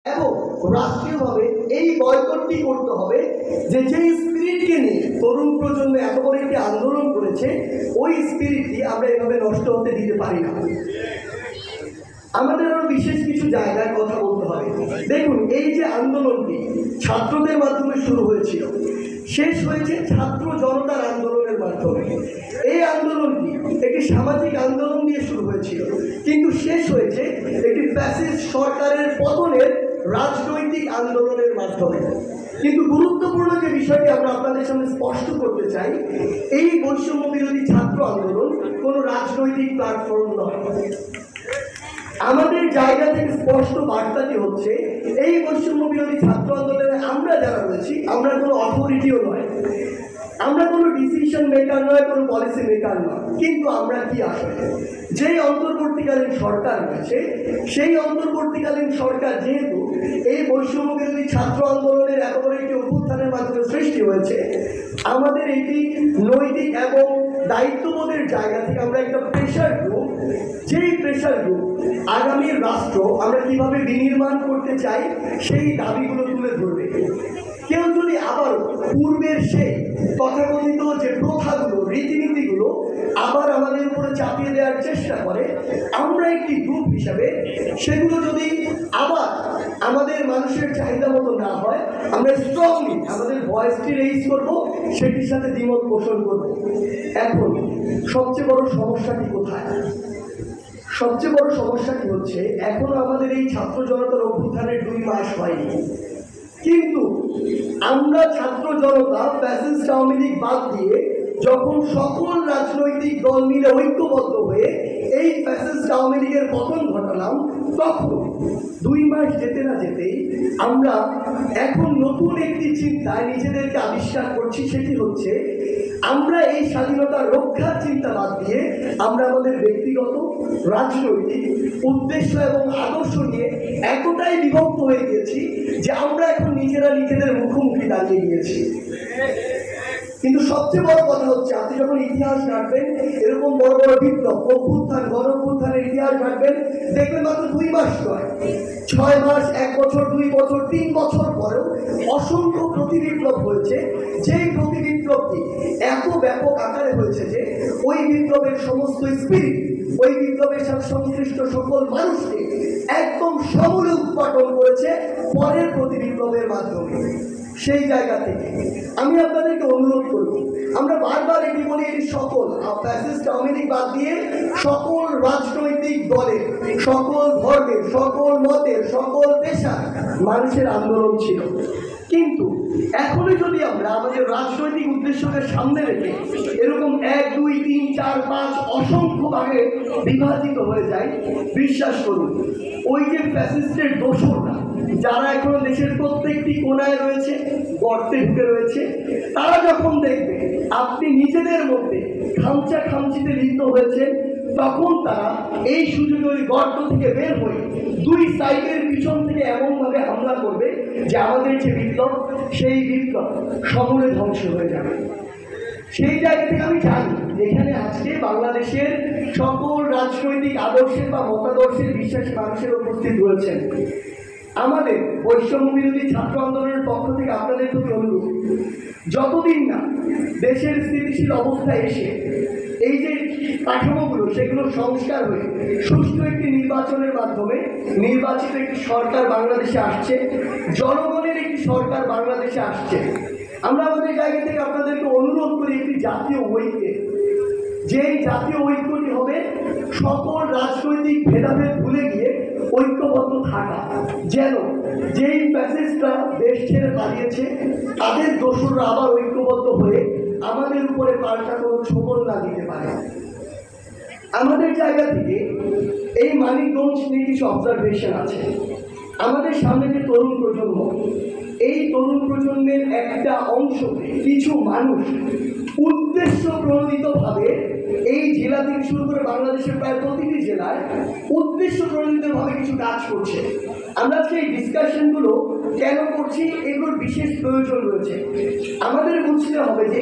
এবং রাষ্ট্রীয়ভাবে এই বয়কটটি করতে হবে যে স্পিরিটকে নিয়ে তরুণ প্রজন্ম এত বড় একটি আন্দোলন করেছে, ওই স্পিরিটটি আমরা এভাবে নষ্ট হতে দিতে পারি না। আমাদের আরো বিশেষ কিছু জায়গায় কথা বলতে হবে। দেখুন, এই যে আন্দোলনটি ছাত্রদের মাধ্যমে শুরু হয়েছিল, শেষ হয়েছে ছাত্র জনতার আন্দোলনের মাধ্যমে। এই আন্দোলনটি একটি সামাজিক আন্দোলন দিয়ে শুরু হয়েছিল, কিন্তু শেষ হয়েছে একটি ফ্যাসিস্ট সরকারের পতনের রাজনৈতিক আন্দোলনের মাধ্যমে। কিন্তু গুরুত্বপূর্ণ যে বিষয়টি আমরা আপনাদের সামনে স্পষ্ট করতে চাই, এই বৈষম্য বিরোধী ছাত্র আন্দোলন কোনো রাজনৈতিক প্ল্যাটফর্ম নয়। আমাদের জায়গা থেকে স্পষ্ট বার্তাটি হচ্ছে, এই বৈষম্য বিরোধী ছাত্র আন্দোলনে আমরা যারা রয়েছি, আমরা কোনো অথরিটিও নয়, আমরা কোনো ডিসিশন মেকার নয়, কোনো পলিসি মেকার নয়। কিন্তু আমরা কি আসলে যেই অন্তর্বর্তীকালীন সরকার রয়েছে, সেই অন্তর্বর্তীকালীন সরকার যেহেতু এই বৈষম্য বিরোধী ছাত্র আন্দোলনের এত বড় একটি অভ্যুত্থানের মাধ্যমে সৃষ্টি হয়েছে, আমাদের এটি নৈতিক এবং দায়িত্ববোধের জায়গা থেকে আমরা একটা প্রেশার গ্রুপ, যেই প্রেশার গ্রুপ আগামীর রাষ্ট্র আমরা কিভাবে বিনির্মাণ করতে চাই সেই দাবিগুলো তুলে ধরবে। কেউ যদি আবার পূর্বের সেই তথাকথিত যে প্রথাগুলো, রীতিনীতিগুলো আবার আমাদের উপরে চাপিয়ে দেওয়ার চেষ্টা করে, আমরা একটি গ্রুপ হিসাবে সেগুলো যদি আবার আমাদের মানুষের চাহিদা মতো না হয়, আমরা স্ট্রংলি আমাদের ভয়েসটি রেইজ করবো, সেটির সাথে দ্বিমত পোষণ করব। এখন সবচেয়ে বড় সমস্যাটি কোথায়? সবচেয়ে বড় সমস্যাটি হচ্ছে, এখনো আমাদের এই ছাত্র জনতার অভ্যুত্থানের 2 মাস হয়নি, কিন্তু আমরা ছাত্র জনতা ফ্যাসিস্ট আওয়ামী লীগ বাদ দিয়ে যখন সকল রাজনৈতিক দল মিলে ঐক্যবদ্ধ হয়ে এই ফ্যাসিস্ট আওয়ামী লীগের পতন ঘটালাম, তখন 2 মাস যেতে না যেতেই আমরা এখন নতুন একটি চিন্তায় নিজেদেরকে আবিষ্কার করছি। সেটি হচ্ছে, আমরা এই স্বাধীনতা রক্ষার চিন্তা বাদ দিয়ে আমরা আমাদের ব্যক্তিগত রাজনৈতিক উদ্দেশ্য এবং আদর্শ নিয়ে এতটাই বিভক্ত হয়ে গিয়েছি যে আমরা এখন নিজেরা নিজেদের মুখোমুখি দাঁড়িয়ে গিয়েছি। কিন্তু সবচেয়ে বড় কথা হচ্ছে, আপনি যখন ইতিহাস ঘাটবেন, এরকম বড় বড় বিপ্লব, অভ্যুত্থান, গণ অভ্যুত্থানের ইতিহাস ঘাটবেন, দেখবেন মাত্র 2 মাস নয়, 6 মাস, 1 বছর, 2 বছর, 3 বছর পরেও অসংখ্য প্রতিবিপ্লব হয়েছে। যেই প্রতিবিপ্লবটি এত ব্যাপক আকারে হয়েছে যে ওই বিপ্লবের সমস্ত স্পিরিট, ওই বিপ্লবের সাথে সংশ্লিষ্ট সকল মানুষকে একদম সমূলে উৎপাদন করেছে পরের প্রতিবিপ্লবের মাধ্যমে। সেই জায়গা থেকে আমি আপনাদেরকে অনুরোধ করব, আমরা বারবার এটি বলি, এটি সকল ফ্যাসিস্ট আওয়ামী লীগ বাদ দিয়ে সকল রাজনৈতিক দলের, সকল ধর্মের, সকল মতের, সকল পেশার মানুষের আন্দোলন ছিল। কিন্তু এখনই যদি আমরা আমাদের রাজনৈতিক উদ্দেশ্যকে সামনে রেখে এরকম 1, 2, 3, 4, 5 অসংখ্য ভাগে বিভাজিত হয়ে যায়, বিশ্বাস করুন, ওই যে ফ্যাসিস্টের দোসররা যারা এখনো দেশের প্রত্যেকটি কোনায় রয়েছে, গর্তে ঢুকে রয়েছে, তারা যখন দেখবে আপনি নিজেদের মধ্যে খামচিতে লিপ্ত হয়েছেন, তখন তারা এই সুযোগে ওই গর্ত থেকে বের হয়ে 2 সাইডের পিছন থেকে এমনভাবে হামলা করবে যে আমাদের যে বিপ্লব, সেই বিপ্লব সমূলে ধ্বংস হয়ে যাবে। সেই জায়গা থেকে আমি জানি, যেখানে আজকে বাংলাদেশের সকল রাজনৈতিক আদর্শের বা মতাদর্শের বিশ্বাসী মানুষের উপস্থিত রয়েছেন, আমাদের বৈষম্য বিরোধী ছাত্র আন্দোলনের পক্ষ থেকে আপনাদের প্রতি অনুরোধ, যতদিন না দেশের স্থিতিশীল অবস্থায় এসে এই যে কাঠামোগুলো সেগুলো সংস্কার হয়ে সুষ্ঠু একটি নির্বাচনের মাধ্যমে নির্বাচিত একটি সরকার বাংলাদেশে আসছে, জনগণের একটি সরকার বাংলাদেশে আসছে, আমরা আমাদের জায়গা থেকে আপনাদেরকে অনুরোধ করি একটি জাতীয় ঐক্যে, যেই জাতীয় ঐক্যটি হবে সকল রাজনৈতিক ভেদাভেদ ভুলে গিয়ে ঐক্যবদ্ধ থাকা, যেন যেই ফ্যাসিস্টরা দেশ ছেড়ে পালিয়েছে তাদের দোসররা আবার ঐক্যবদ্ধ হয়ে আমাদের উপরে পাল্টা কোনো ছোবল না দিতে পারে। আমাদের জায়গা থেকে এই মানিকগঞ্জ নিয়ে কিছু অবজারভেশন আছে। আমাদের সামনে যে তরুণ প্রজন্ম, এই তরুণ প্রজন্মের একটা অংশ, কিছু মানুষ উদ্দেশ্য প্রণোদিতভাবে এই জেলা থেকে শুরু করে বাংলাদেশের প্রায় প্রতিটি জেলায় উদ্দেশ্য প্রণোদিতভাবে কিছু কাজ করছে। আমরা সেই ডিসকাশনগুলো কেন করছি, এগুলোর বিশেষ প্রয়োজন রয়েছে। আমাদের বুঝতে হবে যে